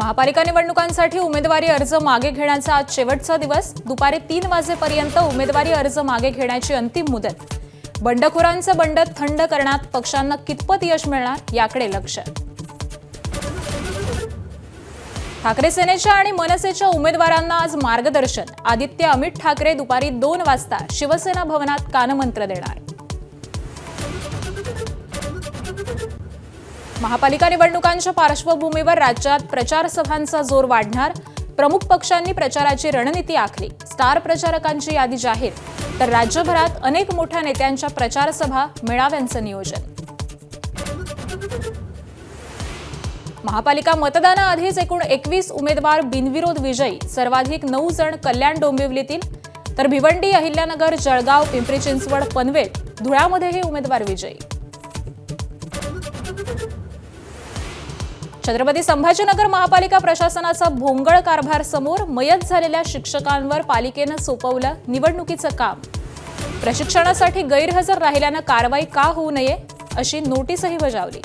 महापालिका निवडणुकांसाठी उमेदवारी अर्ज मागे घेण्याचा आज शेवटचा दिवस। दुपारी 3 वाजेपर्यंत उमेदवारी अर्ज मागे घेण्याची अंतिम मुदत। बंडखोरांचं बंड थंड करण्यात पक्षांना कितपत यश मिळणार याकडे लक्ष। ठाकरे सेनेच्या आणि मनसेच्या उमेदवारांना आज मार्गदर्शन। आदित्य अमित ठाकरे दुपारी 2 वाजता शिवसेना भवनात कानमंत्र देणार। महापालिका निवडणुकांच्या पार्श्वभूमीवर राज्यात प्रचार सभांचा जोर वाढणार। प्रमुख पक्षांनी प्रचाराची रणनीती आखली। स्टार प्रचारकांची यादी जाहीर, तर राज्यभरात अनेक मोठ्या नेत्यांच्या प्रचार सभा मेळाव्यांचं नियोजन। महापालिका मतदानाआधीच एकूण 21 उमेदवार बिनविरोध विजयी। सर्वाधिक 9 जण कल्याण डोंबिवलीतील, तर भिवंडी, अहिल्यानगर, जळगाव, पिंपरी चिंचवड, पनवेल, धुळ्यामध्येही उमेदवार विजयी। छत्रपती संभाजीनगर महापालिका प्रशासनाचा भोंगळ कारभार समोर। मयत झालेल्या शिक्षकांवर पालिकेनं सोपवलं निवडणुकीचं काम। प्रशिक्षणासाठी गैरहजर राहिल्यानं कारवाई का होऊ नये अशी नोटीसही बजावली।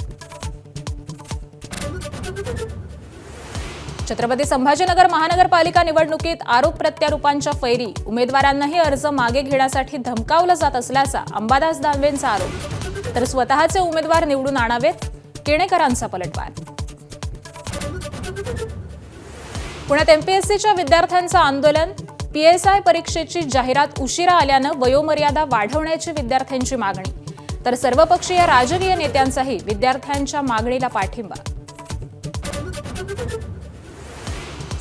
छत्रपती संभाजीनगर महानगरपालिका निवडणुकीत आरोप प्रत्यारोपांच्या फैरी। उमेदवारांनाही अर्ज मागे घेण्यासाठी धमकावलं जात असल्याचा अंबादास दानवेंचा आरोप, तर स्वतःचे उमेदवार निवडून आणावेत, केणेकरांचा पलटवार। पुण्यात एमपीएससीच्या विद्यार्थ्यांचं आंदोलन। पीएसआय परीक्षेची जाहिरात उशिरा आल्यानं वयोमर्यादा वाढवण्याची विद्यार्थ्यांची मागणी, तर सर्वपक्षीय राजकीय नेत्यांचाही विद्यार्थ्यांच्या मागणीला पाठिंबा।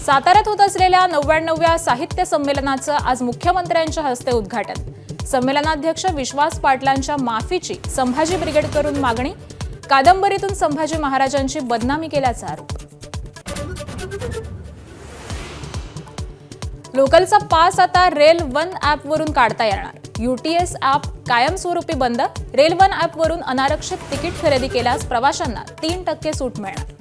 साताऱ्यात होत असलेल्या 99व्या साहित्य संमेलनाचं आज मुख्यमंत्र्यांच्या हस्ते उद्घाटन। संमेलनाध्यक्ष विश्वास पाटलांच्या माफीची संभाजी ब्रिगेडकडून मागणी। कादंबरीतून संभाजी महाराजांची बदनामी केल्याचा आरोप। लोकलचा पास आता रेल वन ॲपवरून काढता येणार। यूटीएस ॲप कायमस्वरूपी बंद। रेल वन ॲपवरून अनारक्षित तिकीट खरेदी केल्यास प्रवाशांना 3% सूट मिळणार।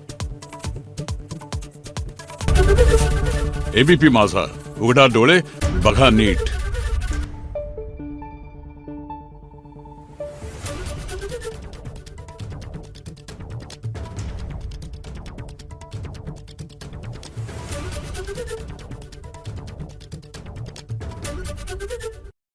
एबीपी माझा, उघडा डोळे बघा नीट।